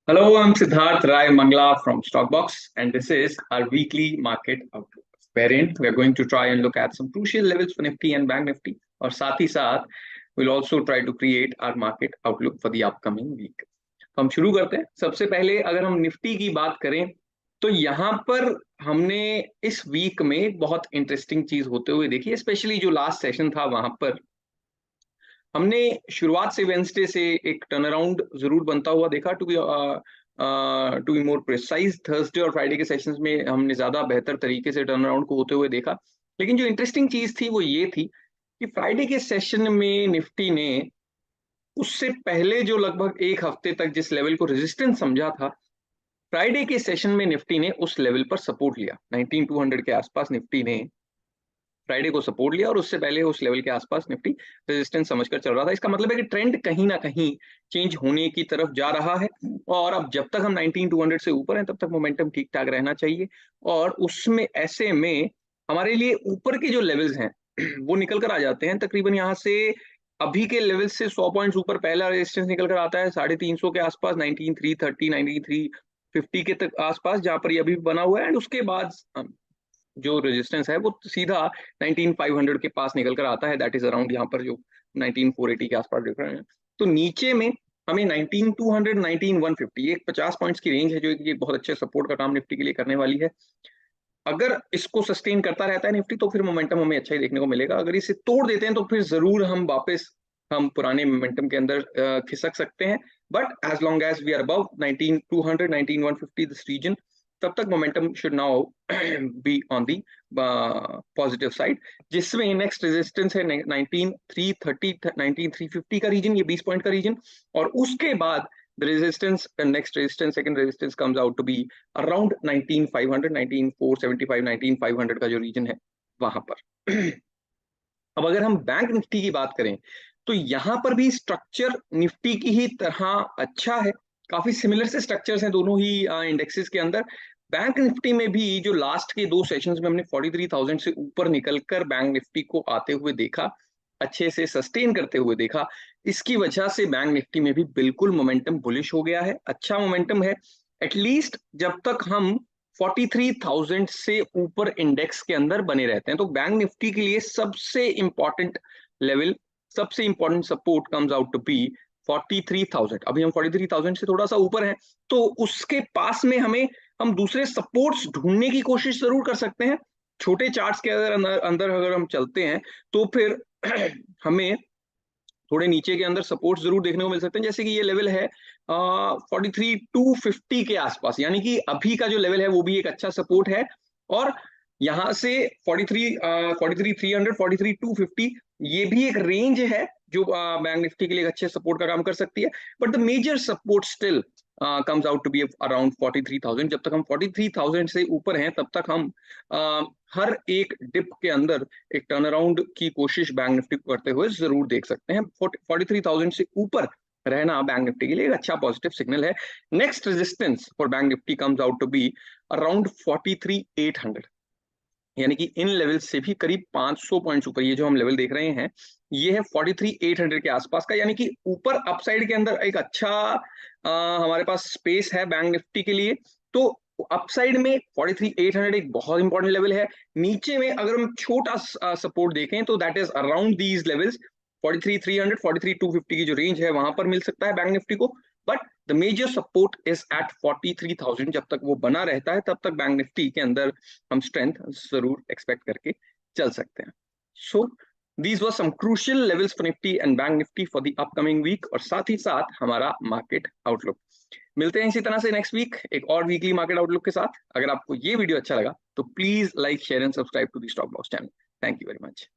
Hello, I'm Siddharth Rai Mangla from Stockbox, and this is our weekly market outlook, wherein we are going to try and look at some crucial levels for Nifty and Bank Nifty, और साथ ही साथ we'll also try to create our market outlook for the upcoming week. तो हम शुरू करते हैं। सबसे पहले अगर हम निफ्टी की बात करें तो यहाँ पर हमने इस वीक में बहुत इंटरेस्टिंग चीज होते हुए देखी, स्पेशली जो लास्ट सेशन था वहां पर हमने शुरुआत से वेंसडे से एक टर्न अराउंड जरूर बनता हुआ देखा। To be more precise, Thursday और फ्राइडे के सेशंस में हमने ज्यादा बेहतर तरीके से टर्न अराउंड को होते हुए देखा। लेकिन जो इंटरेस्टिंग चीज थी वो ये थी कि फ्राइडे के सेशन में निफ्टी ने उससे पहले जो लगभग एक हफ्ते तक जिस लेवल को रेजिस्टेंस समझा था, फ्राइडे के सेशन में निफ्टी ने उस लेवल पर सपोर्ट लिया। 19200 के आसपास निफ्टी ने फ्राइडे को सपोर्ट लिया और उससे पहले उस लेवल के आसपास निफ्टी रेजिस्टेंस समझकर चल रहा था। इसका मतलब है कि ट्रेंड कहीं ना कहीं चेंज होने की तरफ जा रहा है, और अब जब तक हम 19200 से ऊपर हैं तब तक मोमेंटम ठीक ठाक रहना चाहिए। और उसमें ऐसे में हमारे लिए ऊपर के जो लेवल्स हैं वो निकल कर आ जाते हैं। तकरीबन यहाँ से अभी के लेवल से 100 पॉइंट्स ऊपर पहला रेजिस्टेंस निकल कर आता है 350 के आसपास, 19330 19350 के तक आसपास, जहां पर ये अभी बना हुआ है। एंड उसके बाद जो रेजिस्टेंस है वो सीधा 19500 के पास निकल कर आता है। दैट इज अराउंड यहाँ पर जो 19480 के आसपास दिख रहे हैं। तो नीचे में हमें 19200 19150 एक 50 पॉइंट्स की रेंज है जो कि बहुत अच्छे सपोर्ट का काम निफ्टी के लिए करने वाली है। अगर इसको सस्टेन करता रहता है निफ्टी तो फिर मोमेंटम हमें अच्छा ही देखने को मिलेगा। अगर इसे तोड़ देते हैं तो फिर जरूर हम पुराने मोमेंटम के अंदर खिसक सकते हैं। But as long as we are above 19200 19150 this region, तब तक momentum should now be on the positive side, जिसमें नेक्स्ट रेजिस्टेंस है 19330 19350 का रीजन, ये 20 पॉइंट का रीजन। और उसके बाद next resistance, second resistance comes out to be around 19500 19475 19500 का जो रीजन है वहां पर। अब अगर हम बैंक निफ्टी की बात करें तो यहां पर भी स्ट्रक्चर निफ्टी की ही तरह अच्छा है। काफी सिमिलर से स्ट्रक्चर्स हैं दोनों ही इंडेक्सेस के अंदर। बैंक निफ्टी में भी जो लास्ट के दो सेशंस में हमने 43000 से ऊपर निकलकर बैंक निफ्टी को आते हुए देखा, अच्छे से सस्टेन करते हुए देखा। इसकी वजह से बैंक निफ्टी में भी बिल्कुल मोमेंटम बुलिश हो गया है, अच्छा मोमेंटम है। एटलीस्ट जब तक हम 43000 से ऊपर इंडेक्स के अंदर बने रहते हैं तो बैंक निफ्टी के लिए सबसे इंपॉर्टेंट लेवल, सबसे important support comes out to be 43000। अभी हम 43000 से थोड़ा सा ऊपर हैं तो उसके पास में हम दूसरे सपोर्ट्स ढूंढने की कोशिश जरूर कर सकते हैं। छोटे चार्ट्स के अंदर अगर हम चलते हैं तो फिर हमें थोड़े नीचे के अंदर सपोर्ट जरूर देखने को मिल सकते हैं। जैसे कि ये लेवल है 43250 के आसपास, यानी कि अभी का जो लेवल है वो भी एक अच्छा सपोर्ट है। और यहाँ से 43300 43250 ये भी एक रेंज है जो बैंक निफ्टी के लिए एक अच्छे सपोर्ट का काम कर सकती है। But the major support still comes out to be around 43000। जब तक हम 43000 से ऊपर हैं तब तक हम हर एक डिप के अंदर एक टर्न अराउंड की कोशिश बैंक निफ्टी को करते हुए जरूर देख सकते हैं। 43000 से ऊपर रहना बैंक निफ्टी के लिए एक अच्छा पॉजिटिव सिग्नल है। Next resistance for bank Nifty comes out to be around 43800, यानी कि इन लेवल से भी करीब 500 पॉइंट्स ऊपर ये जो हम लेवल देख रहे हैं ये है 43800 के आसपास का। यानी कि ऊपर अपसाइड के अंदर एक अच्छा हमारे पास स्पेस है बैंक निफ्टी के लिए। तो अपसाइड में 43800 एक बहुत इंपॉर्टेंट लेवल है। नीचे में अगर हम छोटा सपोर्ट देखें तो that is around these levels, 43300 43250 की जो रेंज है वहां पर मिल सकता है बैंक निफ्टी को। But the major support is at 43000। जब तक वो बना रहता है तब तक बैंक निफ्टी के अंदर हम स्ट्रेंथ जरूर एक्सपेक्ट करके चल सकते हैं। So these were some crucial levels for Nifty and bank Nifty for the upcoming week, और साथ ही साथ हमारा मार्केट आउटलुक। मिलते हैं इसी तरह से नेक्स्ट वीक एक और वीकली मार्केट आउटलुक के साथ। अगर आपको ये वीडियो अच्छा लगा तो please like share and subscribe to the stock box channel. Thank you very much.